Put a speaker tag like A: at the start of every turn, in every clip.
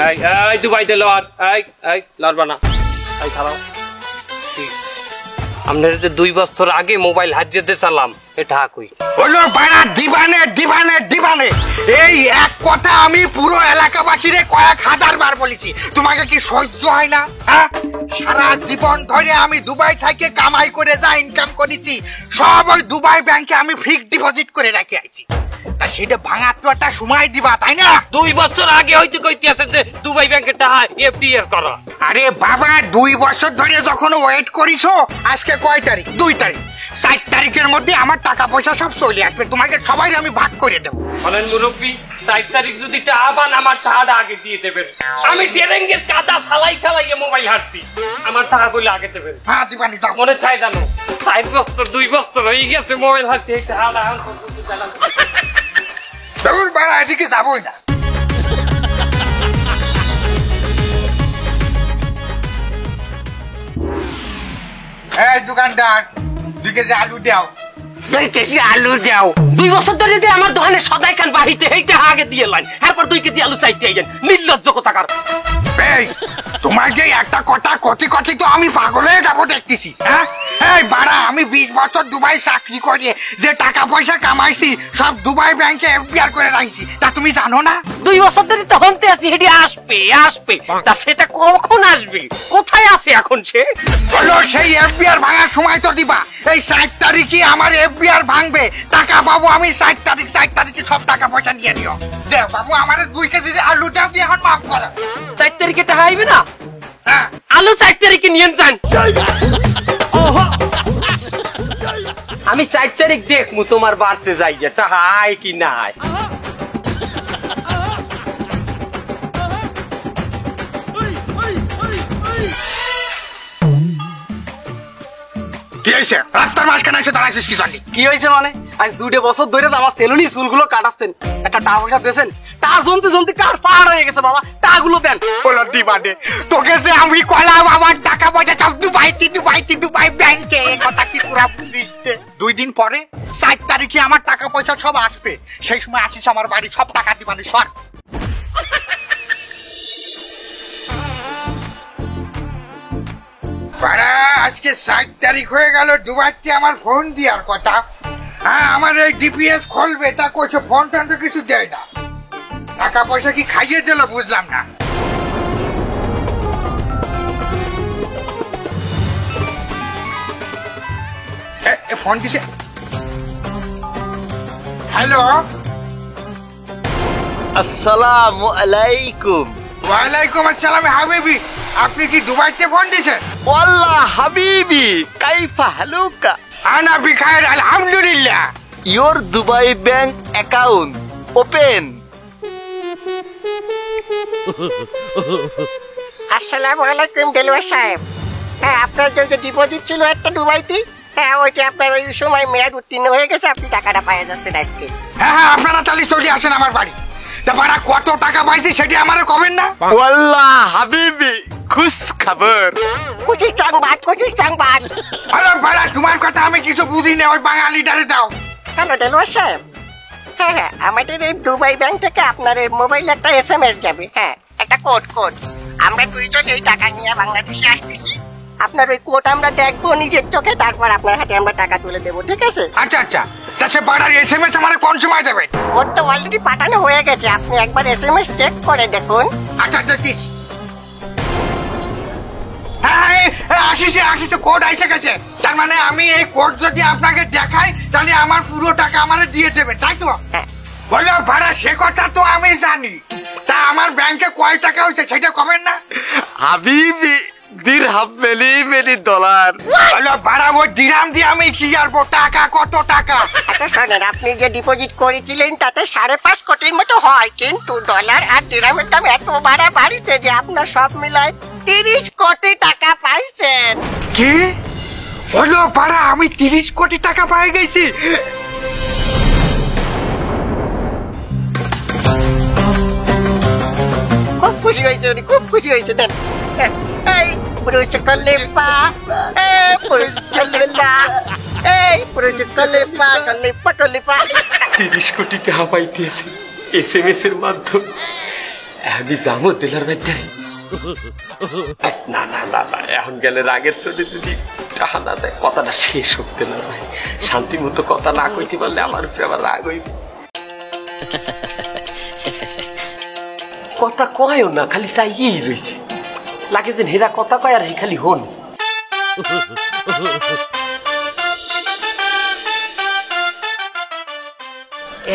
A: এই দুবাইতে লর এই লড়বা না এই খারাপ আপনার 2 বছর আগে মোবাইল হারিয়ে চালাম এটা কই
B: হলো বাড়া দিবানে দিবানে দিবানে এই এক কথা আমি পুরো এলাকাবাসীরে কয়েক হাজার বার বলেছি তোমাকে কি সহ্য হয় না হ্যাঁ সারা জীবন ধরে আমি দুবাই থেকে কামাই করে যা ইনকাম করেছি সব ওই দুবাই ব্যাংকে আমি ফিক্সড ডিপোজিট করে রেখে আইছি তা সেটা ভাঙার তো একটা সময় দিবা তাই না
A: 2 বছর আগে হয়তো কইতে আছেন যে দুবাই ব্যাংকে টাকা এফডিআর করা
B: আরে বাবা 2 বছর ধরে যখন ওয়েট করিছো আজকে কয় তারিখ 2 তারিখ 7 তারিখের মধ্যে আমার টাকা পয়সা সব চলে আসবে তোমাকে সবাই আমি ভাগ করে দেবো
A: বলেন মুরব্বী 7 তারিখ যদি টাকা পান আমার টাকাটা আগে দিয়ে দেবেন আমি টেরেঙ্গের কাদা চালাই মোবাইল হাঁটছি আমার টাকা কইলে আগে দেবেন
B: হ্যাঁ দিবানি যাও
A: মনে চাই জানো 7 বছর 2 বছর হয়ে গেছে মোবাইল হাঁটছি এই টাকাটা এখন চালান
B: দৌড় বাড়া এদিকে যাবোই না এই দোকানদার 2 কেজি আলু দাও
A: 2 কেজি আলু দাও 2 বছর ধরে যে আমার দোকানে সদাই কান বাহিতে এইটা আগে দিয়ে লাইন এরপর 2 কেজি আলু চাইতে আইছেন নির্লজ্জ কোথাকার
B: এই তোমাকে একটা কথা কতি তো আমি পাগল হয়ে যাবো দেখতেছি হ্যাঁ এই বাড়া আমি 20 বছর দুবাই চাকরি করে যে টাকা পয়সা কামাইছি সব দুবাই ব্যাংকে এফডিআর করে রাখছি তা তুমি জানো না
A: 2 বছর ধরে তো হন্তে আছি হেডি আসবে তা সেটা কখন আসবে কোথায় আছে এখন সে
B: বলো সেই এফডিআর ভাঙার সময় তো দিবা এই 7 তারিখে আমার এফডিআর ভাঙবে টাকা পাবো আমি 7 তারিখে সব টাকা পয়সা নিয়ে নিও দেও বাবু আমার 2 কেজি আলু দাও দিয়ে এখন মাফ করো
A: 7 তারিখে টাকা আইবে না
B: হ্যাঁ
A: আলু 7 তারিখে নিয়ে যান আমি 7 তারিখ দেখমু তোমার বাড়তে যাই যে টাকা আয় কি না আয়
B: রাস্তার মাঝখানে এসে দাঁড়াইছিস কি জানি
C: কি হয়েছে মানে আজ 2 বছর ধরে আমার সেলুনি চুলগুলো কাটাচ্ছেন একটা টাকা পয়সা দিয়েছেন টা জমতে কার পাহাড় হয়ে গেছে বাবা টাকাগুলো দেন
B: বলো দিবানে তোকে যে আমি কলাম আমার টাকা পয়সা সব দুবাই ব্যাংকে কথা কি পুরা বুঝিস 2 দিন পরে 7 তারিখে আমার টাকা পয়সা সব আসবে সেই সময় আসিস আমার বাড়ি সব টাকা দিবানি সর আজকে 7 তারিখ হয়ে গেল দুবাইতে আমার ফোন দেওয়ার কথা হ্যাঁ আমার এই ডিপিএস খুলবে তা কইছো ফোন টোন তো কিছু দেয় না টাকা পয়সা কি খাইয়ে দিল বুঝলাম না ফোন দিছে হ্যালো
D: আসসালামু আলাইকুম
B: ওয়ালাইকুম আসসালাম হাবিবি আপনি কি দুবাইতে ফোন দিয়েছেন
D: ওয়াল্লাহ হাবিবি কাইফা হালুকা
B: আনা বিখায়ের আলহামদুলিল্লাহ
D: your Dubai bank account open
E: আসসালামু আলাইকুম দেলোয়ার সাহেব হ্যাঁ আপনার যে ডিপোজিট ছিল একটা দুবাইতে হ্যাঁ ওইটা আপনার ওই সময় মেয়াদ উত্তীর্ণ হয়ে গেছে আপনি টাকাটা পাওয়া যাচ্ছেন আজকে
B: হ্যাঁ আপনারা তাহলে চলে আসেন আমার বাড়ি তা বাড়া কত টাকা পাইছি সেটি আমারে কবেন না
D: ওয়াল্লাহ হাবিবি খুশ খবর
E: খুশি সংবাদ
B: আরে বাড়া তোমার কথা আমি কিছু বুঝি না ওই বাঙালিটারে দাও
E: হ্যালো দেলোয়ার সাহেব হ্যাঁ আমাদের এই দুবাই ব্যাংক থেকে আপনার এই মোবাইল একটা SMS যাবে হ্যাঁ একটা কোড আমরা 2 জন এই টাকা নিয়ে বাংলাদেশে আসতেছি আপনার ওই কোড আমরা দেখবো নিজের চোখে তারপর আপনার হাতে আমরা টাকা তুলে দেবো ঠিক আছে
B: আচ্ছা তা সে বাড়ার SMS আমারে কোন সময় দেবেন
E: কোড তো অলরেডি পাঠানো হয়ে গেছে আপনি একবার SMS চেক করে দেখুন
B: আচ্ছা দেখি আসিছে কোড আইসে গেছে তার মানে আমি এই কোড যদি আপনাকে দেখাই তাহলে আমার পুরো টাকা আমারে দিয়ে দেবেন তাই তো বললো ভাড়া সে কথা তো আমি জানি তা আমার ব্যাংকে কয় টাকা হয়েছে সেটা কবেন না
D: হাবিবি দিরহাম মেনি ডলার
B: বললো ভাড়া ওই দিরহাম দিয়ে আমি কি জানবো টাকা কত টাকা
E: আচ্ছা শোনেন আপনি যে ডিপোজিট করেছিলেন তাতে 5.5 কোটির মতো হয় কিন্তু ডলার আর দিরহামের দাম এত বাড়িছে যে আপনার সব মিলায় 30 কোটি টাকা পাইছেন
B: কি বললো ভাড়া আমি 30 কোটি টাকা পাই গেছি
E: খুব খুশি হয়েছে দেন এই পুরুষ কলিপা পুরুষ কলিপা
C: 30 কোটি টাকা পাইতেছে SMS এর মাধ্যমে
A: আমি যাবো দিলার বাড়িতে। না না না না, এখন গেলে রাগের চলে যদি টাহা না দেয় কথাটা শেষ হোক দিলার ভাই। শান্তি মতো কথা না কইতে পারলে আমার উপরে আবার রাগ হইব। কথা কয়ও না, খালি চাইয়েই রয়েছে। লাগে যে হেরা কথা কয় আর হে খালি হন।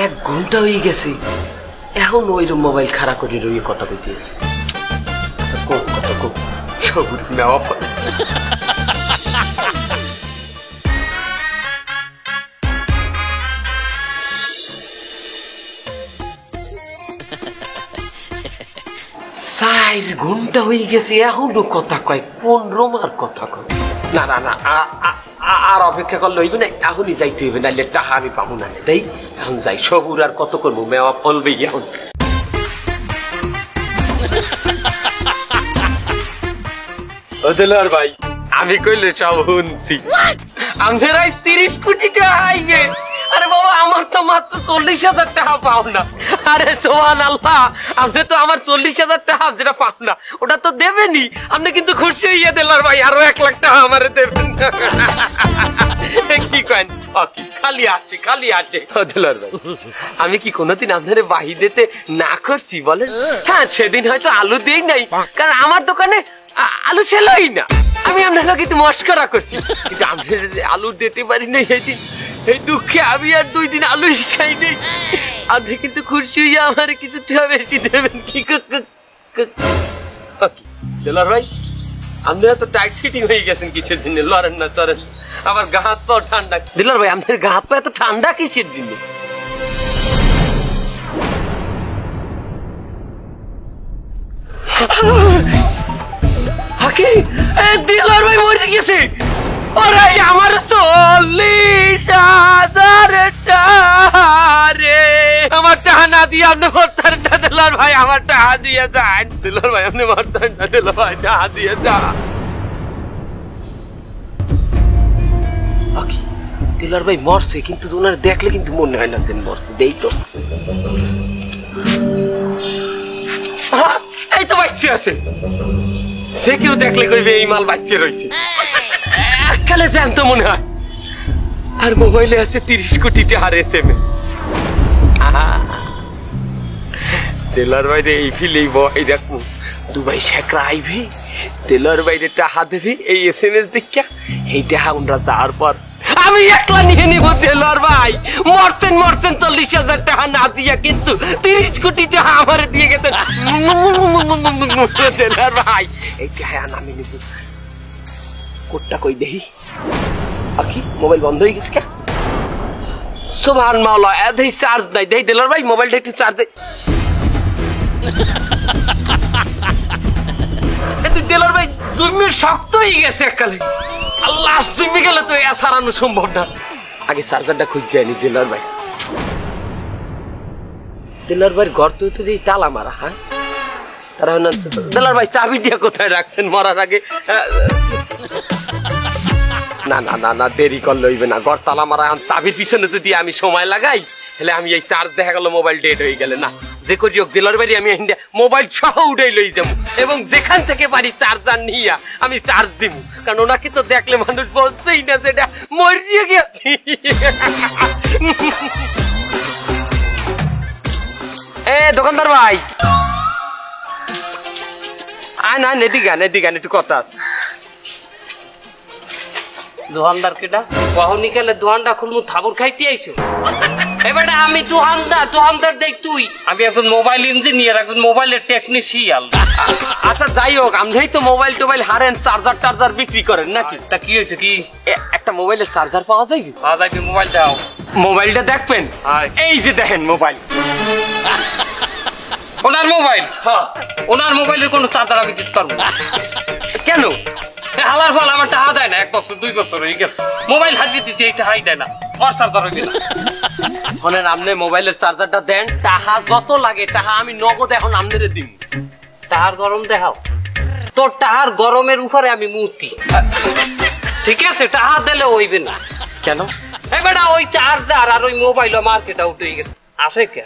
A: এক ঘন্টা হয়ে গেছে, এখন ওইরকম মোবাইল খারাপ করে রয়ে কথা কইতেছে। আচ্ছা কোক কথা কোক, সবুর নেওয়া পড়ে। চার ঘন্টা হয়ে গেছে, এখনো কথা কয়। কোন রোমার কথা কয়? না না না, আর অপেক্ষা করলে হইবে না, এখনই যাইতে হইবে, নাহলে টাকা আমি পাবো না। তাই এখন যাই, সবুর আর কত করবো, মেওয়া ফলবে এখন। ওদেলার ভাই, আমি কইলে সব শুনছি। আমাদের আজ 30 কোটি টাকা আইবে। আরে বাবা, আমার তো মাত্র 40,000 টাকা পাও না। আরে সোহান আল্লাহ, আপনি তো আমার 40,000 টাকা যেটা পাও না ওটা তো দেবেনি। আপনি কিন্তু খুশি হইয়া দিলার ভাই, আরো 1 লাখ টাকা আমারে দেবেন। কি করেন? খালি আছে খালি আছে। দিলার ভাই, আমি কি কোনোদিন আপনার বাহি দিতে না করছি বলেন? হ্যাঁ, সেদিন হয়তো আলু দেই নাই, কারণ আমার দোকানে আলু ছেলই না। আমি আপনার লোক একটু মস্করা করছি, কিন্তু আপনার যে আলু দিতে পারি না সেদিন, এই দুঃখে আমি আর 2 দিন আলু খাই নেই। আপনি কিন্তু খুশি হইয়া আমার কিছু টাকা বেশি দেবেন। কি দিলার ভাই, আপনারা তো টাইট ফিটিং হয়ে গেছেন কিসের জন্য? লড়েন না চড়েন, আমার গা হাত পাও ঠান্ডা। দিলার ভাই, আপনার গা হাত পা এত ঠান্ডা কিসের জন্য? দিলার ভাই মরে গেছে। ওরে আমার 40,000 টাকা রে, আমার টাকা না দিয়ে আপনি ভর্তার না। দিলার ভাই, আমার টাকা দিয়ে যান। দিলার ভাই, আপনি ভর্তার না, দিলার ভাই টাকা দিয়ে যান। দিলার ভাই মরছে, কিন্তু ওনার দেখলে কিন্তু মনে হয় না যে মরছে। দেই তো, এই তো বাচ্চা আছে। সে কেউ দেখলে কইবে এই মাল বাচ্চা রয়েছে। এককালে জ্যান্ত মনে হয়। আর মোবাইলে আছে 30 কোটি টাকার SMS। তেলার বাইরে এই ফিলেই বই দেখো, দুবাই শেখরা আইবি, তেলার বাইরে টাকা দেবে এই SMS দেখা। এই টাকা আমরা যাওয়ার পর আমি একলা নিয়ে নিব। তেলার ভাই মরছেন 40,000 টাকা না দিয়া, কিন্তু 30 কোটি টাকা আমার দিয়ে গেছেন। তেলার ভাই, এই টাকা আমি নিব। কোটটা কই দেহি আখি, মোবাইল বন্ধ হয়ে গেছে কে? সুবহান মাওলা, এতই চার্জ নাই। দেই দিলার ভাই, মোবাইলটা একটু চার্জ দে। দিলার ভাই জমি শক্ত হয়ে গেছে এককালে। আল্লাহ, জমি গেলে তো এ সারানো সম্ভব না। আগে চার্জারটা খুঁজে যায়নি দিলার ভাই। দিলার ভাই ঘর তো দিই তালা মারা। হ্যাঁ, তারা দিলার ভাই চাবি দিয়ে কোথায় রাখছেন মরার আগে? না না না না, দেরি করলে হইবে না। ঘর তালা মারা, চাবির পিছনে যদি আমি সময় লাগাই, তাহলে আমি এই চার্জ দেখা গেল মোবাইল ডেড হয়ে গেলে। না, যে করি হোক দিলার বাড়ি আমি মোবাইল সহ উড়াই লই যাবো, এবং যেখান থেকে পারি চার্জার নিয়ে আমি চার্জ দিব। কারণ ওনাকে তো দেখলে মানুষ বলছেই না যেটা মরিয়ে গেছি। এ দোকানদার ভাই, আয় না, এদিকে একটু কথা আছে। দোকানদার কেটা কখনই গেলে দোকানটা খুলমু থাবর খাইতে আইছো? এবারে আমি দোকানদার দেখ তুই। আমি একজন মোবাইল ইঞ্জিনিয়ার, একজন মোবাইলের টেকনিশিয়ান। আচ্ছা যাই হোক, আপনি তো মোবাইল টোবাইল হারেন, চার্জার বিক্রি করেন নাকি? তা কি হয়েছে? কি একটা মোবাইলের চার্জার পাওয়া যাবে? পাওয়া যাবে। মোবাইল দাও। মোবাইলটা দেখবেন? এই যে দেখেন মোবাইল। ওনার মোবাইল? হ্যাঁ, ওনার মোবাইলের কোনো চার্জার আমি দিতে পারবো না। কেন? হালার ফল আমার টাকা দেয় না। 1 বছর 2 বছর হয়ে গেছে মোবাইল হারিয়ে দিচ্ছি, এই টাকাই দেয় না। ওর চার্জার হইবে না। শোনেন, আপনি মোবাইলের চার্জারটা দেন, টাকা যত লাগে টাকা আমি নগদ এখন আপনাদের দিব। টাকার গরম দেখাও, তোর টাকার গরমের উপরে আমি মূর্তি। ঠিক আছে, টাকা দিলে হইবে না। কেন? এবারে ওই চার্জার আর ওই মোবাইল মার্কেট আউট হয়ে গেছে। আসে কে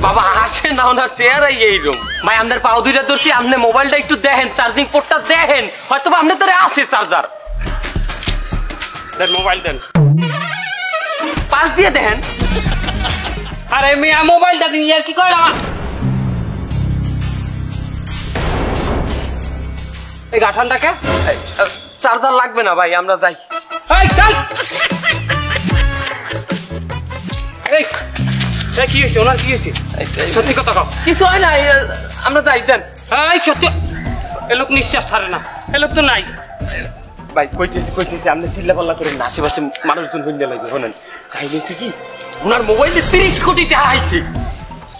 A: বাবা? আসে না, ওনার চেহারাই এইরকম। ভাই আমাদের পাও দুইটা ধরছি, আপনি মোবাইলটা একটু দেখেন, চার্জিং পোর্টটা দেখেন, হয়তো আপনার ধরে আছে চার্জার। দেন মোবাইল দেন, পাশ দিয়ে দেখেন। আরে মিয়া মোবাইলটা দিন, আর কি কয় না এই গাঠানটাকে? চার্জার লাগবে না ভাই, আমরা যাই। কি হয়েছে ওনার, কি হয়েছে? সত্যি কথা কও। কিছু হয় না, আমরা যাই। দেন সত্যি, এ লোক নিঃশ্বাস ছাড়ে না, এ লোক তো নাই। ভাই কইতেছি আপনি চিল্লা পাল্লা করেন না, আশেপাশে মানুষজন হইলে লাগবে। শোনেন কাহিনী হচ্ছে কি, ওনার মোবাইলে 30 কোটি টাকা আইছে।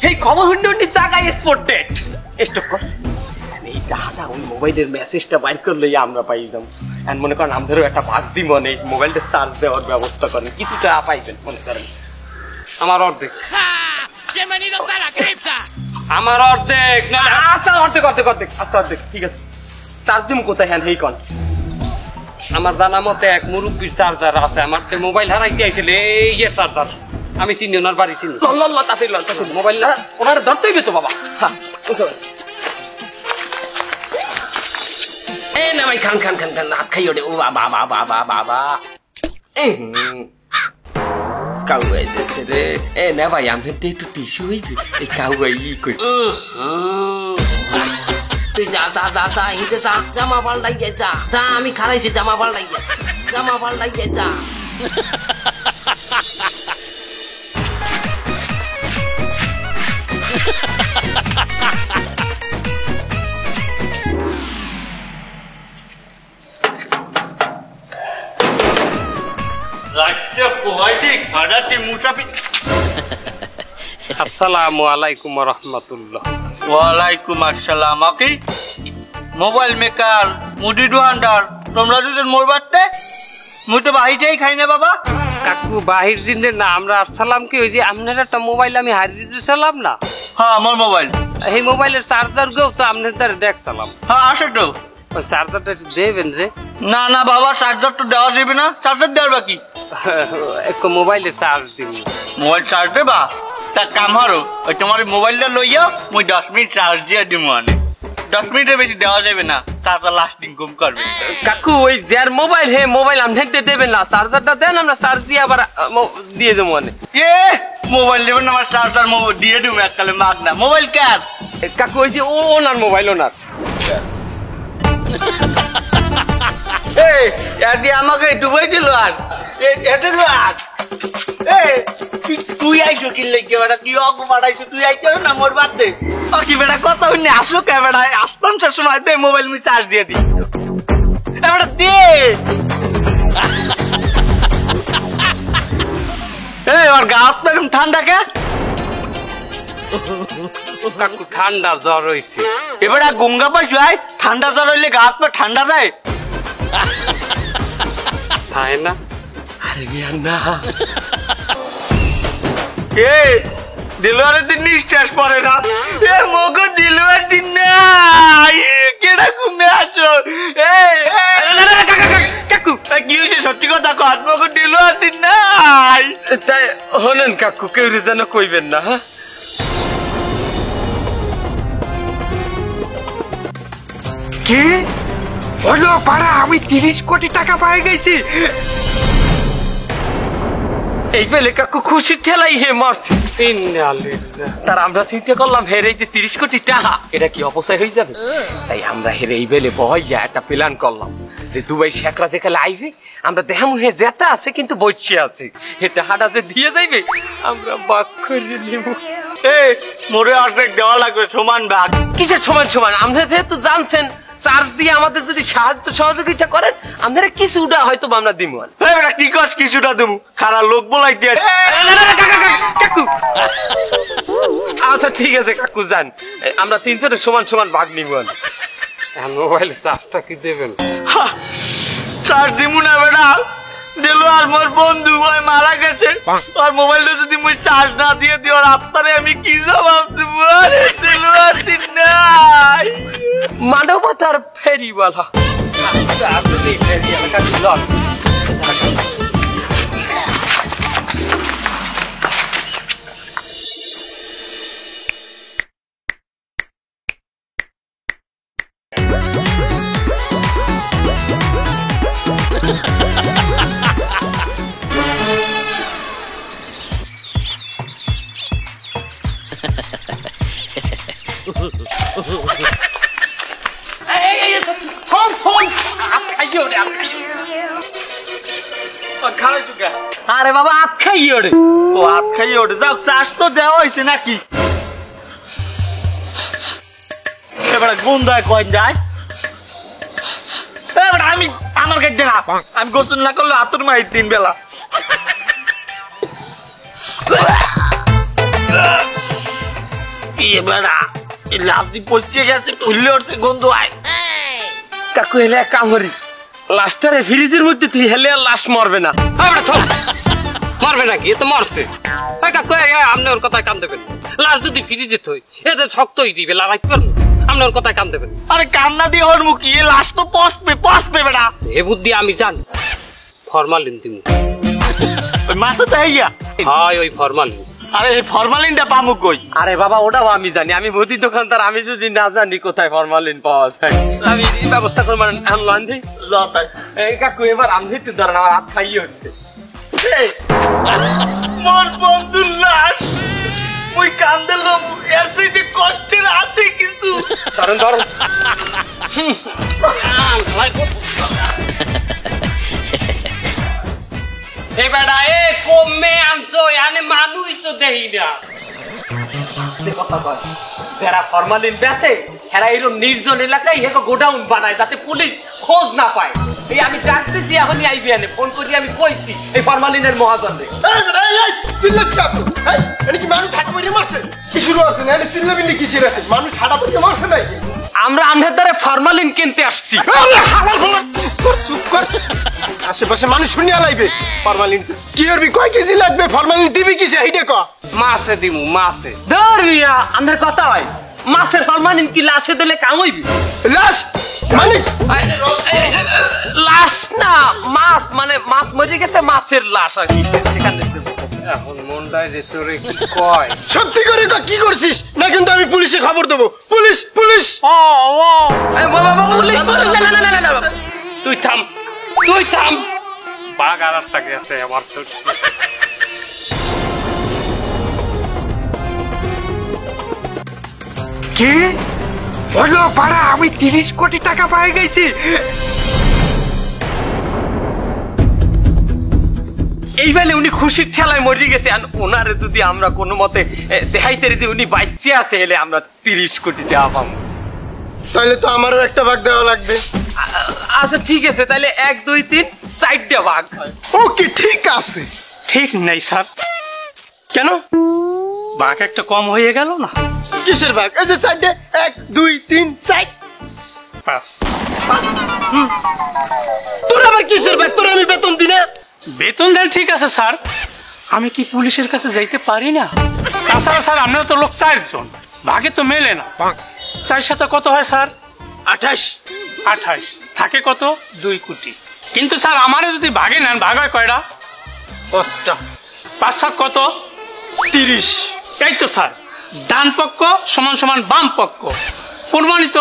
A: এই খবর হুন্ডি জায়গায় স্পট ডেট স্টক করছে। এই টাকাটা ওই মোবাইলের মেসেজটা বাইর করলে আমরা পাই যাম। মনে করেন আমাদেরও একটা ভাগ দি, মনে এই মোবাইলটা চার্জ দেওয়ার ব্যবস্থা করেন, কিছু টাকা পাইবেন মনে করেন। আমার অর্ধেক, আমার অর্ধেক, আচ্ছা অর্ধেক অর্ধেক অর্ধেক, আচ্ছা অর্ধেক, ঠিক আছে। চার্জ দিম কোথায়? হ্যাঁ হেই কন। আমার জানা মতে এক মুরব্বীর চার্জার আছে, আমার মোবাইল হারাইতে আইছিল এই চার্জার। আমি চিনি, ওনার বাড়ি চিনি। মোবাইল ওনার ধরতে হইবে তো বাবা। হ্যাঁ না ভাই, খান খান খান খান, হাত খাই ওঠে। ও বাবা বাবা বাবা বাবা, কাউ আইতেছে রে। না ভাই, আমি তো একটু টিস্যু হয়েছে, এই কাউ আই কই। তুই যা যা যা যা, ইতে যা, জামা পাল্টাই গে যা যা, আমি খারাইছি, জামা পাল্টাই গে, জামা পাল্টাই গে যা। আসসালামু আলাইকুম রহমতুল্লাহ।
F: ওয়ালাইকুম আসসালাম। আকি মোবাইল মেকার মুদি দোকানদার, তোমরা দুজন মোর বাড়তে মুই তো বাহিতেই খাই না বাবা।
A: কাকু বাহির দিনের না, আমরা আসলাম কি ওই যে আপনার একটা মোবাইল আমি হারিয়ে দিতেছিলাম না।
F: হ্যাঁ আমার মোবাইল,
A: এই মোবাইলের চার্জার গেও তো আপনার দ্বারা দেখছিলাম।
F: হ্যাঁ আসে তো।
A: ওই চার্জারটা একটু দেবেন যে?
F: না না বাবা, চার্জার তো দেওয়া যাবে না, চার্জার দেওয়ার বাকি।
A: একটু মোবাইলে চার্জ দিন।
F: মোবাইল চার্জ দেবা? তা কাম হারো, ওই তোমার মোবাইলটা লইয়া মুই 10 মিনিট চার্জ দিয়ে দিব। মানে 10 মিনিটের বেশি দেওয়া যাবে না, চার্জার লাস্টিং কম করবে।
A: কাকু ওই যার মোবাইল, হে মোবাইল আপনাকে দেবেন না, চার্জারটা দেন, আমরা চার্জ দিয়ে আবার দিয়ে দেবো। মানে
F: এ মোবাইল দেবেন না, আমার চার্জার দিয়ে দেবো এককালে মাগ না। মোবাইল কার?
A: কাকু ওই যে ওনার মোবাইল, ওনার।
F: আমাকে ডুবাই দিল। আর এটা আর তুই আইসো কি লেগে বেড়া, তুই অগু বাড়াইছো, তুই আইছো না মোর বাড়তে। কি বেড়া কথা হইনি, আসো কে বেড়া, আসতাম সে সময় দে মোবাইল আমি চার্জ দিয়ে দিই। বেড়া দে ওর গা আপনার ঠান্ডা কে?
A: কাকু ঠান্ডা জ্বর হয়েছে।
F: এবার গঙ্গা পাইছো, ঠান্ডা জ্বর হইলে গা হাত পা ঠান্ডা দেয়?
A: তাই না? আরে না,
F: দিলওয়ারের দিন নিঃশ্বাস পড়ে না। এ মগো দিলওয়ার দিন না, কেডা ঘুমে আছো? কাকু কি হয়েছে সত্যি কথা কর, মগো দিলওয়ার দিন নাই।
A: তাই হলেন কাকু, কেউ যেন কইবেন না। হ্যাঁ
B: কি হলো পাড়া? আমি 30 কোটি টাকা পাই গেছি।
A: এই পেলে কাকু খুশির ঠেলাই হে মারছে। তার আমরা চিন্তা করলাম হেরে যে 30 কোটি টাকা এটা কি অপচয় হয়ে যাবে, তাই আমরা হেরে এই বেলে বয় যা একটা প্ল্যান করলাম যে দুবাই শেখরা যেখানে আইবে আমরা দেখামু হে যেটা আছে কিন্তু বইছে আছে, হে টাকাটা যে দিয়ে যাইবে আমরা ভাগ করে নিব।
F: মোরে অর্ধেক দেওয়া লাগবে, সমান ভাগ।
A: কিসের সমান সমান? আমরা যেহেতু জানছেন চার্জ দিয়ে আমাদের যদি সাহায্য সহযোগিতা করেন আমাদের কিছুটা হয়তো আমরা দিব।
F: কি কস কিছুটা দেবো? খারাপ লোক বলাই দিয়ে।
A: কাকু আচ্ছা ঠিক আছে কাকু, যান আমরা 3 জনের সমান সমান ভাগ নিব। মোবাইল চার্জটা কি দেবেন?
F: চার্জ দিব না বেটা, দিল আর মোর বন্ধু ওই মারা গেছে, আর মোবাইলটা যদি মুই চার্জ না দিয়ে দিই আর আপনারে আমি কি জবাব দেব? আরে দিল আর দিন নাই।
A: মানবতার ফেরিওয়ালা থম থম আপ খাইও রে আপ খাইও
F: খারাই চুকা
C: আরে বাবা আত খাইও রে
F: ও হাত খাইয়ে ওঠে যাও চাষ তো দেওয়া হয়েছে নাকি এবার গন্ধায় কয়েন যায় এবার আমি আমার কাছে দেখা আমি গোসল না করলে হাতুর মাই 3 বেলা এবার লাভটি পচিয়ে গেছে খুললে উঠছে গন্ধ আয়
A: কাকু হেলে এক কাম করি লাস্টারে ফ্রিজের মধ্যে তুই হেলে আর লাশ মরবে না আমরা থম মরবে নাকি এ তো মরছে এই কাকু আপনি ওর কথায় কান দেবেন লাশ যদি ফ্রিজে থই এতে শক্তই দিবে লাগাইতে পারবো আপনি ওর কথায় কান দেবেন
F: আরে কান্না দিয়ে ওর মুখি এ লাশ তো পসবে বেটা
A: এ বুদ্ধি আমি জানি ফরমালিন দিমু
F: ওই মাসে তাইয়া
A: হয় ওই ফরমালিন
F: আরে এই ফরমালিনটা পামু কই
C: আরে বাবা ওটাও আমি জানি আমি মুদি দোকানদার আমি যদি না জানি কোথায় ফরমালিন পাওয়া যায় আমি এই ব্যবস্থা করবো আনলো আনছি
F: লতাই
C: এই কাকু এবার আমি একটু ধরেন আমার হাত খাইয়ে উঠছে
F: মোর বন্ধুর লাশ ওই কান্দেলাম এর সাথে কষ্টের আছে কিছু
C: ধরেন ধরেন
A: এই বেটা এ কমে আনছো এখানে মানুষ তো দেই না
C: কথা কয় যারা ফরমালিন বেচে এরা এরকম নির্জন এলাকায় এক গোডাউন বানায় যাতে পুলিশ খোঁজ না পায় এই আমি ডাক দিছি এখনই আইবি আনে ফোন করি আমি কইছি এই ফরমালিনের মহাজন রে আমরা আন্ধার দ্বারে ফরমালিন কিনতে আসছি
G: আশেপাশে মানুষ শুনিয়া লাইবে ফরমালিন কি করবি কয় কেজি লাগবে ফরমালিন দিবি কিসে এইটা ক
A: মাছে দিমু মাছে
C: ধর্মিয়া আন্ধার কথা হয় মাছের ফরমালিন কি লাশে দিলে কাম হইবি
G: লাশ মানে
C: লাশ না মাছ মানে মাছ মরে গেছে মাছের লাশ আর কি সেখানে
A: এখন মনটায় যে তোরে কি কয়
G: সত্যি করে ক কি করছিস না কিন্তু আমি পুলিশে খবর দেবো পুলিশ পুলিশ
C: পুলিশ না
A: তুই থাম বাঘ আর একটা গেছে আমার তো
B: কি হলো পাড়া আমি 30 কোটি টাকা পেয়ে গেছি
C: এই বেলে উনি খুশির ঠেলায় মরে গেছে আর ওনারে যদি আমরা কোনো মতে দেখাইতে যে উনি বাইচে আছে এলে আমরা 30 কোটি টাকা পাবো
G: তাহলে তো আমারও একটা ভাগ দেওয়া লাগবে
C: আচ্ছা ঠিক আছে তাহলে 1 2 3 4টা ভাগ
G: ওকে ঠিক আছে
A: ঠিক নাই স্যার
G: কেন
A: বাঘ একটা কম হয়ে গেল না
G: কিসের ভাগ এই যে সাইডে 1 2 3 4
A: পাস
G: তোর আবার কিসের ভাগ তোর আমি বেতন দিই না
H: বেতন দেন ঠিক আছে স্যার আমি কি পুলিশের কাছে যাইতে পারি না তাছাড়া স্যার আপনারা তো লোক 4 জন ভাগে তো মেলে না 4 সাথে কত হয় স্যার 28 থাকে কত 2 কোটি কিন্তু স্যার আমারে যদি ভাগে নেন ভাগ হয় কয়টা
G: 5টা
H: 5 সাত কত
G: 30
H: এই তো স্যার ডান পক্ষ সমান সমান বাম পক্ষ প্রমাণিত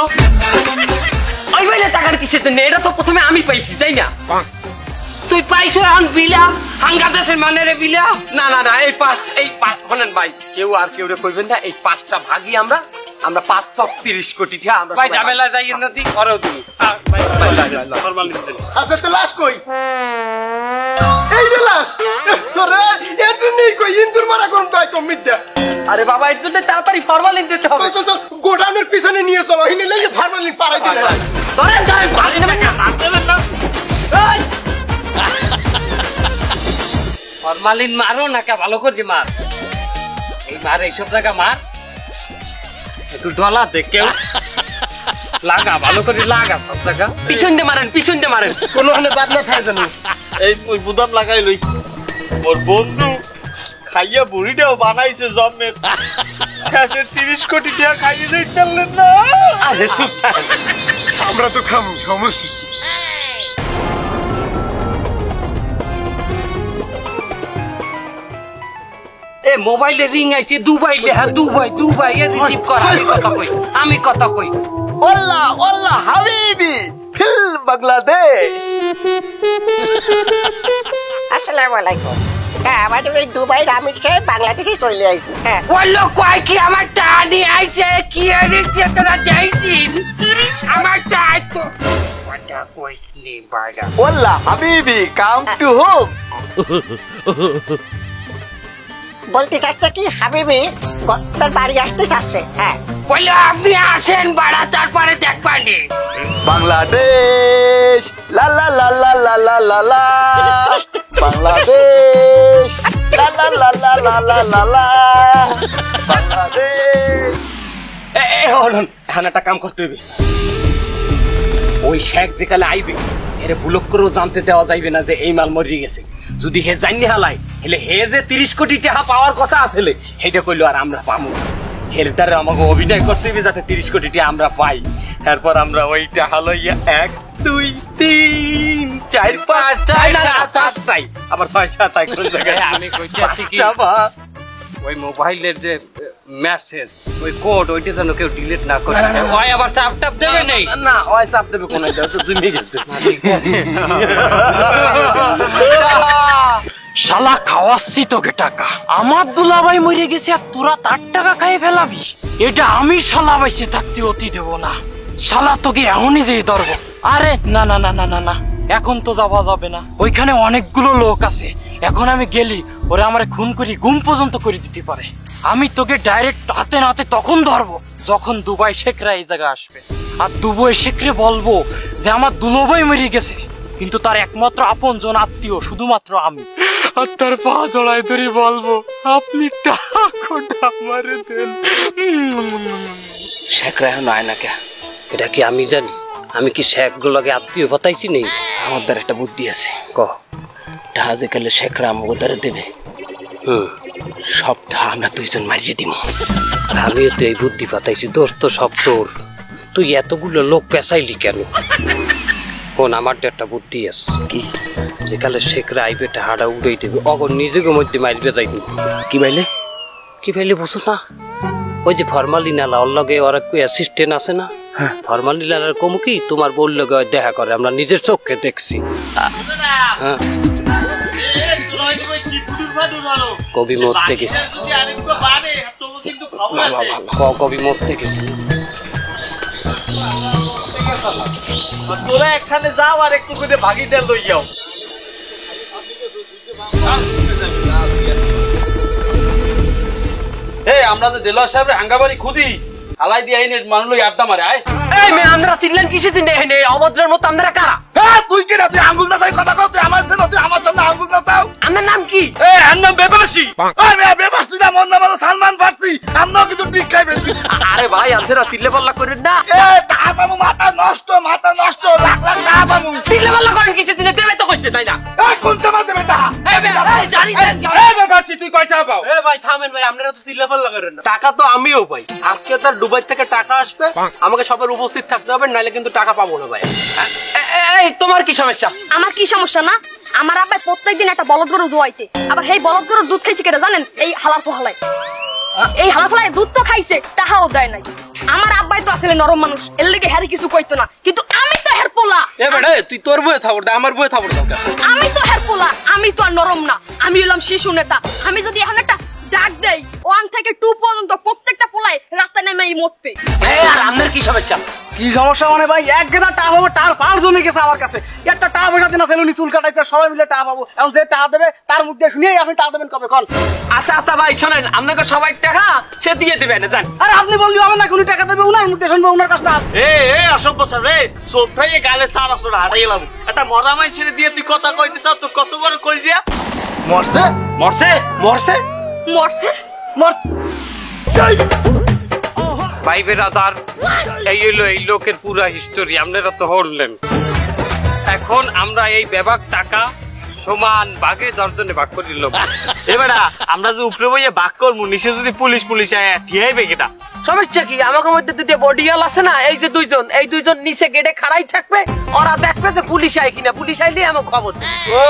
C: ওই বেলে টাকার কিসের জন্য এটা তো প্রথমে আমি পাইছি তাই না
A: তুই পাইছো এখন বিলা হাঙ্গা দেশের মানে রে বিলা
C: না না না এই পাঁচ শোনেন ভাই কেউ আর কেউ কইবেন না এই 5টা ভাগই আমরা 530 কোটি টাকা আমরা
A: ভাই ঝামেলা যাই না তুই করো তুমি
G: আচ্ছা তো লাশ কই এই যে লাশ তোরে এত নেই কই ইন্দুর মারা কোন তাই তো মিথ্যা
C: আরে বাবা এর জন্য তাড়াতাড়ি ফরমালিন দিতে হবে
G: তো গোডাউনের পিছনে নিয়ে চলো হিনে লেগে ফরমালিন পাড়াই দিলে
C: ধরেন ধরেন পানি নেবে না দেবেন না
G: এই
A: ফরমালিন মারো না কে ভালো করে মার এই মার এইসব জায়গা মার একটু ডলা দে কেউ লাগা ভালো করে লাগা সব জায়গা
C: পিছন দিয়ে মারেন
G: কোনো হলে বাদ না খায় জানো
F: এই ওই বুদাম লাগাই লই ওর বন্ধু খাইয়া বুড়িটাও বানাইছে জন্মের শেষে 30 কোটি টাকা খাইয়ে যাই পারলেন না
C: আরে চুপ থাক
G: আমরা তো খাম সমস্যা কি
A: এ মোবাইলে রিং আইছে দুবাই লেহা দুবাই এ রিসিভ কর আমি কথা কই
D: ওল্লা ওল্লা হাবিবি ফিল বাংলাদেশ
E: আসসালামু আলাইকুম হ্যাঁ আমাদের ওই দুবাইয়ের আমির সাহেব বাংলাদেশে চলে আসবে। হ্যাঁ
A: বললো কয় কি আমার টাকা নিয়ে আইছে কি এনেছে তোরা যাইছিস আমার টাকা তো কথা কইনি বাড়া
D: والله حبيبي come to home
E: বলতে চাচ্ছে কি হাবিবি তার বাড়ি আসতে চাচ্ছে। হ্যাঁ
A: বললো আপনি আসেন বাড়া তারপরে দেখবানি
D: বাংলাদেশ লা লা লা লা লা লা লা লা বাংলাদেশ লা লা লা লা লা লা লা লা বাংলাদেশ
C: হলুন এখন একটা কাম করতে হইবে ওই শেখ যেকালে আইবে এরে বুলক করেও জানতে দেওয়া যাইবে না যে এই মাল মরিয়ে গেছে যদি হে জানি হালায় হেলে হে যে 30 কোটি টাকা পাওয়ার কথা আছে সেটা কইলো আর আমরা পাবো হেলটারে আমাকে অভিনয় করতে হবে যাতে 30 কোটি টাকা আমরা পাই এরপর আমরা ওইটা হালাইয়া 1 2 3 4 5 6 7 আবার 6 7 8 কোন জায়গায়
A: আমি কইছি কি ওই মোবাইলের যে মেসেজ ওই কোড ওইটা যেন কেউ ডিলিট না করে ওই আবার চাপ টাপ দেবে নেই
C: না ওই চাপ দেবে কোন তো জমি গেছে
H: শালা খাওয়াচ্ছি তোকে টাকা আমার দুলাভাই মরে গেছে আর তোরা তার টাকা খাইয়ে ফেলাবি এটা আমি শালা বাইসে থাকতে অতি দেব না শালা তোকে এমনই যেই ধরবো আরে না না না না না না এখন তো যাওয়া যাবে না ওইখানে অনেকগুলো লোক আছে এখন আমি গেলি ওরা আমার খুন করি গুম পর্যন্ত করে দিতে পারে আমি তোকে ডাইরেক্ট হাতে নাতে তখন ধরবো যখন দুবাই শেখরা এই জায়গা আসবে আর দুবাই শেখরে বলবো যে আমার দুলাভাই মরে গেছে কিন্তু তার একমাত্র আপন জন আত্মীয় শুধুমাত্র আমি আর তার পা জড়াই ধরে বলবো আপনি টাকা মারে দেন
A: শেখরা এখন আয় না কে এটা কি আমি জানি আমি কি শেখ গুলোকে আত্মীয় বাতাইছি নেই
C: আমার দ্বারা একটা বুদ্ধি আছে
A: ক
C: টাহাজে গেলে শেখরা আমাকে দ্বারা দেবে সবটা আমরা দুইজন মারিয়ে দিব
A: আর আমিও তো এই বুদ্ধি পাতাইছি দোস্ত সব তোর তুই এতগুলো লোক পেঁচাইলি কেন ফোন আমার তো একটা বুদ্ধি আছে
C: কি
A: যেকালে শেখরা আইবে টাহাটা উড়াই দেবে অগর নিজেকে মধ্যে মারিবে যাই দিব
C: কি বাইলে
A: কি পাইলে বুঝো না ওই যে ফরমালিন আলা ওর লগে ওর অ্যাসিস্ট্যান্ট আছে না ফরমালিন আলার কমু কি তোমার বউর লগে দেখা করে আমরা নিজের চোখে দেখছি হ্যাঁ কবি মরতে গেছে কবি মরতে গেছে
F: তোরা এখানে যাও আর একটু করে ভাগিটা লই যাও এই আমরা যে দেলোয়ার সাহেবের হাঙ্গাবাড়ি খুঁজি আলাই দিয়ে আইনে মানুষ লই আড্ডা মারে আয়
C: এই মে আমরা সিলেন কিসে চিনে এনে অভদ্রের মতো আমরা কারা
D: হ্যাঁ তুই কি না তুই আঙ্গুল না চাই কথা কও তুই আমার সাথে তুই আমার সামনে আঙ্গুল না চাও
C: আপনার নাম কি
F: এই এর নাম বেবাসি
D: আমি বেবাসি না মন নাম সালমান ফার্সি আমরাও কিন্তু ঠিক খাইবেছি
C: আরে ভাই আনছেরা সিলে পাল্লা করেন না
D: এ টাকা পামু মাথা নষ্ট লাখ লাখ টাকা পামু
C: সিলে পাল্লা করেন কিসে দিনে দেবে তো কইছে তাই না
D: এই কোন চামা দেবে টাকা
C: জানি
F: এই বেবাসি তুই কয়টা পাও
G: এ ভাই থামেন ভাই আপনারা তো চিল্লাফাল্লা করেন না টাকা তো আমিও পাই আজকে তার দুবাই থেকে টাকা আসবে আমাকে সবার উপস্থিত থাকতে হবে নাহলে কিন্তু টাকা পাবো না ভাই
C: এই তোমার কি সমস্যা
I: আমার কি সমস্যা না আমার আব্বাই প্রত্যেকদিন একটা বলদ গরু দোয়াইতে আবার সেই বলদ গরুর দুধ খাইছে কেটে জানেন এই হালার পোহালায় এই হালার পোহালায় দুধ তো খাইছে টাকাও দেয় নাই আমার আব্বাই তো আসলে নরম মানুষ এর লেগে হ্যারি কিছু কইতো না কিন্তু আমি তো হের পোলা
G: এ বেটা তুই তোর বইয়ে থাবড় দে আমার বইয়ে থাবড় দাও
I: আমি তো হের পোলা আমি তো আর নরম না আমি হলাম শিশু নেতা আমি যদি এখন একটা ডাক দেই 1 থেকে 2 পর্যন্ত প্রত্যেকটা পোলায় রাস্তায় নেমে এই মতবে
C: আর আপনার কি সমস্যা
G: কি সমস্যা মানে ভাই এক গেদা টাকা পাবো টার পার জমে গেছে আমার কাছে একটা টাকা পয়সা দিনা সেলুনি চুল কাটাইতে সবাই মিলে টাকা পাবো এখন যে টাকা দেবে তার মুখ দিয়ে শুনিয়ে আপনি টাকা দেবেন কবে কল
C: আচ্ছা আচ্ছা ভাই শোনেন আপনাকে সবাই টাকা সে দিয়ে দিবেন জান
G: আরে আপনি বললি হবে না কোন টাকা দেবে উনার মুখ দিয়ে শুনবো উনার কাছটা
F: এই অসভ্য স্যার রে সোফাই গালে চার আসর হারাই এলাম একটা মরা মাই ছেড়ে দিয়ে তুই কথা কইতেছ তুই কত বড় কইজিয়া
D: মরছে
F: মরছে
G: মরছে
I: মরছে
A: ভাই বেরাদার এই হলো এই লোকের পুরা হিস্টোরি আপনারা তো হলেন এখন আমরা এই বেবাক টাকা সমান ভাগে 10 জনে ভাগ করে নিলাম
F: এবারে আমরা যে উপরে বইয়ে বাক করবো নিচে যদি পুলিশ আয় ঠিয়াইবে কেটা
C: সমস্যা কি আমাকে মধ্যে দুটো বডিগাল আছে না এই যে দুইজন এই দুইজন নিচে গেটে খাড়াই থাকবে ওরা দেখবে যে পুলিশ আয় কিনা পুলিশ আইলে আমাকে খবর
D: ও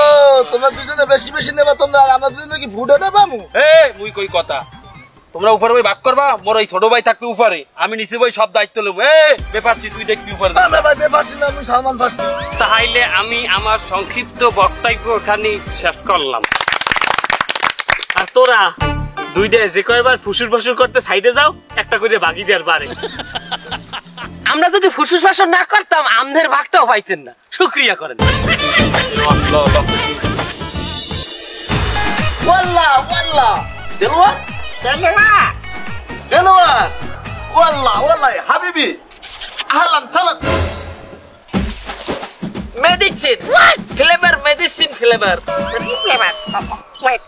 D: তোমরা দুজনে বেশি বেশি নেবা তোমরা আর আমরা দুজনে কি ভুডোটা পামু
F: এই মুই কই কথা তোমরা উপরে বই বাক করবা মোর এই ছোট ভাই থাকবে উপরে আমি নিচে বই সব দায়িত্ব লব ব্যাপারছি তুই দেখবি উপরে
D: আমি ভাই বেবাসি না আমি সালমান ফার্সি
A: তাহলে আমি আমার সংক্ষিপ্ত বক্তব্য এখানে শেষ করলাম
F: আর তোরা দুইটা যে কয়বার ফুসুর ফাসুর করতে সাইডে যাও, একটা করে বাগি দেওয়ার বারে।
C: আমরা যদি ফুসুস ফাসুস না করতাম আমদের ভাগটাও পাইতেন না। শুকরিয়া করেন।
D: ওয়াল্লাহ ওয়াল্লাহ
E: দেলোয়ার
D: দেলোয়ার ওয়াল্লাহ ওয়াল্লাহ হাবিবি আহলান সালাত
C: medicine flavour, medicine flavour.
E: Flavour wait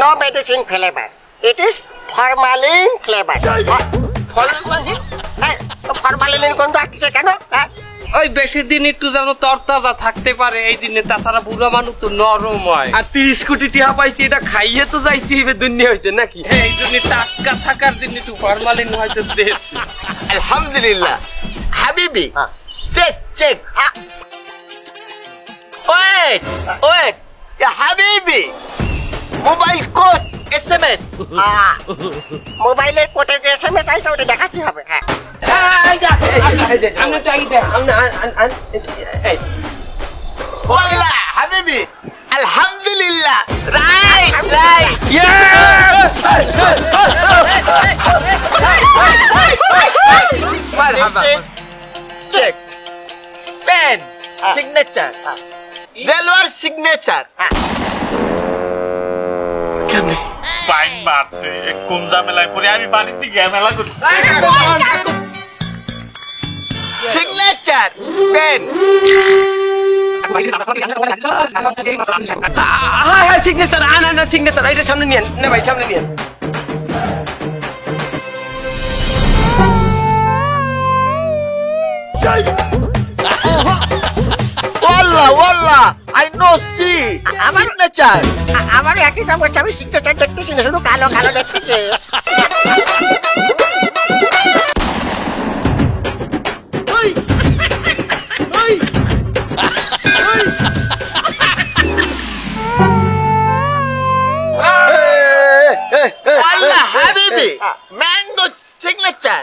E: no medicine flavor, it is formalin flavor. Formalin গন্ধ আসছে কেন?
A: ওই বেশি দিন একটু যেন তরতাজা থাকতে পারে এই দিনে, তাছাড়া বুড়া মানুষ তো নরম হয়।
C: আর 30 কোটি টাকা পাইছি, এটা খাইয়ে তো যাইতে হবে দুনিয়া হইতে নাকি?
A: এই জন্য টাটকা থাকার জন্য একটু ফরমালিন হয়তো দিয়েছি।
D: আলহামদুলিল্লাহ হাবিবি চেক ওয়েট ইয়া হাবিবি মোবাইল কোড এসএমএস
E: মোবাইলের কোটে যে এসএমএস আইছে ওটা দেখাতে হবে। হ্যাঁ
D: ওয়াল্লাহ হাবিবি আলহামদুলিল্লাহ
C: right
D: check pen signature Delwar signature কেমনে
F: পাইন মারছে কোন ঝামেলায় পড়ে আমি বাড়িতে গিয়ে মেলা করি।
D: সিগনেচার পেন
C: হ্যাঁ সিগনেচার আনা সিগনেচার এইটা সামনে নিয়েন না ভাই, সামনে নিয়েন।
D: ওয়াল্লাহ আই নো সি সিগনেচার
E: আমার একই সমস্যা, আমি সিগনেচার দেখতেছি না, শুধু কালো কালো দেখতেছি।
D: ওয়াল্লাহ হাবিবি ম্যাঙ্গো সিগনেচার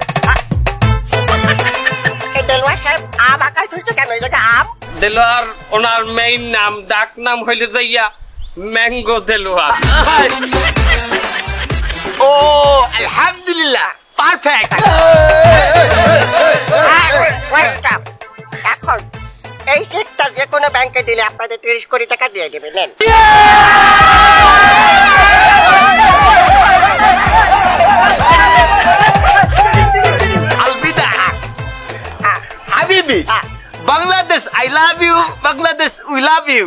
E: এই দেলোয়ার সাহেব আম আঁকায় তুলছে কেন? এই জায়গায় আম
A: দেলোয়ার ওনার মেইন নাম, ডাক নাম হইলে যাইয়া ম্যাঙ্গো দেলোয়ার।
D: ও আলহামদুলিল্লাহ পারফেক্ট
E: এখন এই চেকটা যে কোনো ব্যাংকে দিলে আপনাদের 30 কোটি টাকা দিয়ে দেবে। নেন।
D: আলবিদা হাবিবি Bangladesh I love you, Bangladesh we love you.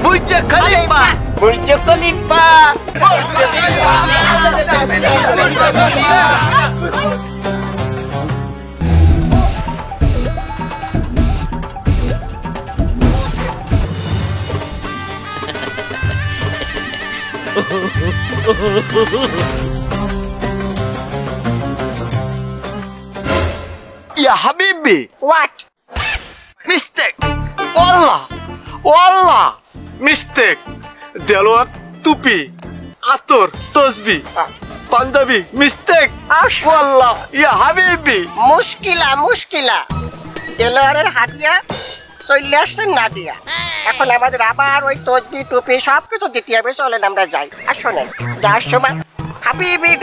D: Burj Khalifa Burj Khalifa ইয়া হাবিবি
E: হোয়াট
D: মিস্টেক ওয়াল্লাহ মিস্টেক দেলোয়ার টুপি আতর তসবি পাঞ্জাবি মিস্টেক ওয়াল্লাহ ইয়া হাবিবি
E: মুশকিলা দেলোয়ারের হাতিয়া চলে আসছেন না দিয়া, এখন আমাদের আবার ওই তসবি টুপি সবকিছু দিতে হবে। চলেন আমরা যাই। আর শোনেন যাওয়ার সময় হাবিবি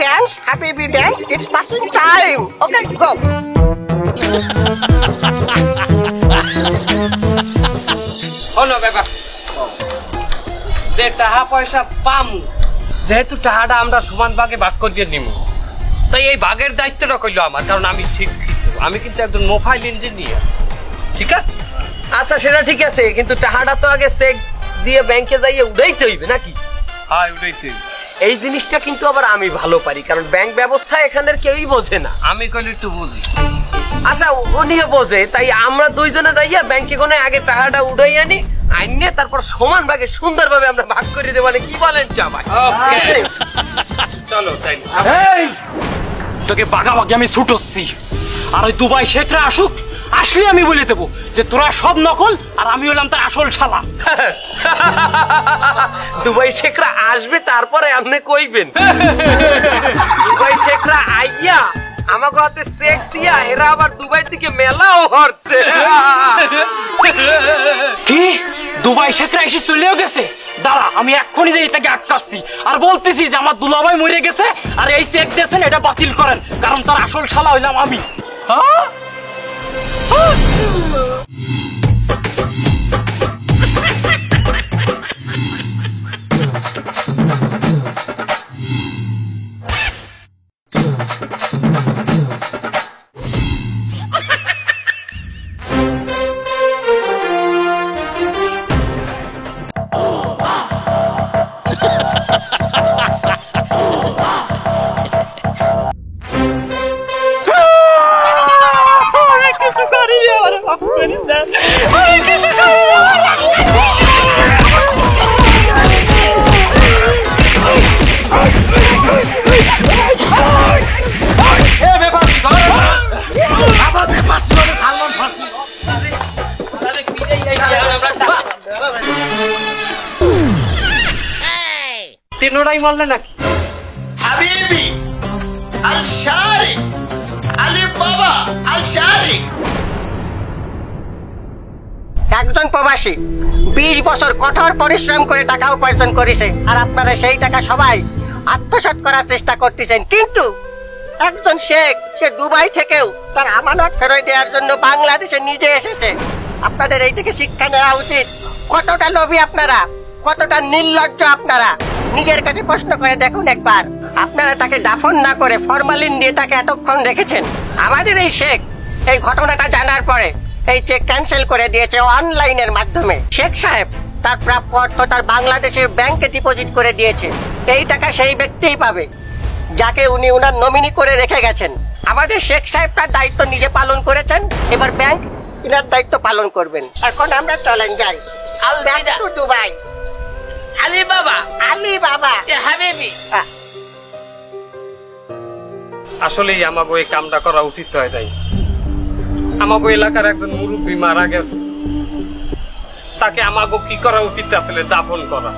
E: ড্যান্স, ইটস পাসিং টাইম। ওকে গো।
A: শোনো ব্যাপার, যে টাকা পয়সা পামু, যেহেতু টাকাটা আমরা সমান ভাগে ভাগ করিয়ে নিমু, তাই এই ভাগের দায়িত্বটা কইলো আমার, কারণ আমি শিক্ষিত, আমি কিন্তু একজন মোবাইল ইঞ্জিনিয়ার। ঠিক আছে?
C: আচ্ছা সেটা ঠিক আছে, কিন্তু টাকাটা তো আগে চেক দিয়ে ব্যাংকে যাইয়ে উঠাইতে হইবে নাকি?
A: হ্যাঁ উঠাইতে।
C: এই জিনিসটা কিন্তু আবার আমি ভালো পারি, কারণ ব্যাংক ব্যবস্থা এখানের কেউই বোঝে না।
A: আমি কইলে একটু বুঝি।
C: আচ্ছা উনিও বোঝে, তাই আমরা দুইজনে যাইয়া ব্যাংকে কোনে আগে টাকাটা উঠাই আনি, আইনে তারপর সমান ভাগে সুন্দরভাবে আমরা ভাগ করে দেবো। কি বলেন জামাই?
A: ওকে চলো তাই।
H: এই তোকে বাগাবাগি আমি ছুটছি, আর ওই দুবাই শেখরা আসুক, আসলে আমি বলে দেবো যে তোরা সব নকল আর আমি হলাম তার আসল শালা।
C: দুবাই শেখরা আসবে তারপরে আপনি কইবেন। দুবাই শেখরা আইয়া আমাকে হাতে চেক দিয়া এরা আবার দুবাই থেকে মেলাও হচ্ছে।
H: কি দুবাই শেখরা এসে চলেও গেছে? দাঁড়া, আমি এক্ষুনি যে এটাকে আটকাচ্ছি আর বলতেছি যে আমার দুলাভাই মরে গেছে আর এই চেক দিয়েছেন এটা বাতিল করেন, কারণ তার আসল শালা হইলাম আমি। হ্যাঁ
C: তিনোটাই বললে নাকি?
D: হাবিবি আল শারিক আলী বাবা আল শারিক।
E: একজন প্রবাসী 20 বছর কঠোর পরিশ্রম করে টাকা উপার্জন করেছে, আর আপনারা সেই টাকা সবাই আত্মসাৎ করার চেষ্টা করতেছেন। কিন্তু একজন শেখ সে দুবাই থেকেও তার আমানত ফেরত দেওয়ার জন্য বাংলাদেশে নিজে এসেছে। আপনাদের এই থেকে শিক্ষা নেওয়া উচিত। কতটা লোভী আপনারা, কতটা নির্লজ্জ আপনারা, নিজের কাছে প্রশ্ন করে দেখুন একবার। আপনারা তাকে দাফন না করে ফরমালিন দিয়ে তাকে এতক্ষণ রেখেছেন। আমাদের এই শেখ এই ঘটনাটা জানার পরে এই চেক ক্যান্সেল করে দিয়েছে অনলাইনের মাধ্যমে। শেখ সাহেব তার প্রাপ্য অর্থ তার বাংলাদেশের ব্যাংকে ডিপোজিট করে দিয়েছে। এই টাকা সেই ব্যক্তিই পাবে যাকে উনি উনার নমিনি করে রেখে গেছেন। আমাদের শেখ সাহেব তার দায়িত্ব নিজে পালন করেছেন, এবার ব্যাংক ইনার দায়িত্ব পালন করবেন। এখন আমরা চলেন যাই।
D: আলবিদা
E: দুবাই।
D: আলী বাবা
E: আলী বাবা
D: হাবিবি।
A: আসলেই আমাকে এই কামটা করা উচিত হয় নাই। আমাকে এলাকার একজন মুরব্বী মারা গেছে, তাকে আমাকে কি করা উচিত আসলে দাফন করা।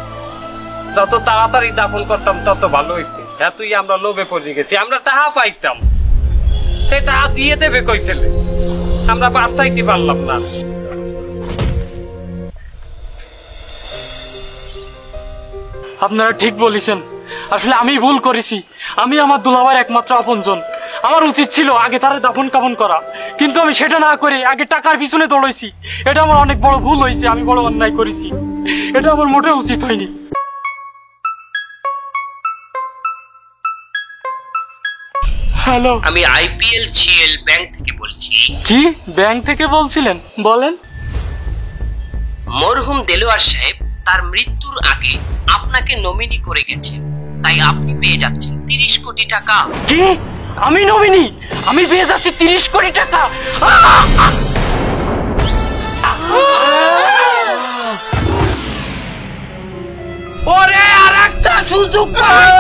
A: যত তাড়াতাড়ি দাফন করতাম তত ভালো হইতে। এতই আমরা লোভে পড়ে গেছি। আমরা টাকা পাইতাম, সে টাকা দিয়ে দেবে কই ছেলে, আমরা বাঁচাইতে পারলাম না।
H: আপনারা ঠিক বলেছেন, আসলে আমি ভুল করেছি। আমি আমার দুলাভাইয়ের একমাত্র আপনজন। আমার উচিত ছিল আগে তারা দাফন কাফন করা, কিন্তু আমি সেটা না করে আগে টাকার পিছনে দৌড়াইছি। এটা আমার অনেক বড় ভুল হয়েছে, আমি বড় অন্যায় করেছি। এটা আমার মোটেও উচিত হয়নি। হ্যালো,
C: আমি IPLCL ব্যাংক থেকে বলছি।
H: কি ব্যাংক থেকে বলছিলেন? বলেন।
C: মরহুম দেলোয়ার সাহেব তার মৃত্যুর আগে আপনাকে নমিনি করে গেছেন, তাই আপনি পেয়ে যাচ্ছেন 30 কোটি টাকা।
H: কি? আমি নমিনি? আমি পেয়ে যাচ্ছি 30 কোটি টাকা?
C: ওরে আরেকটা সুযোগ পাবে।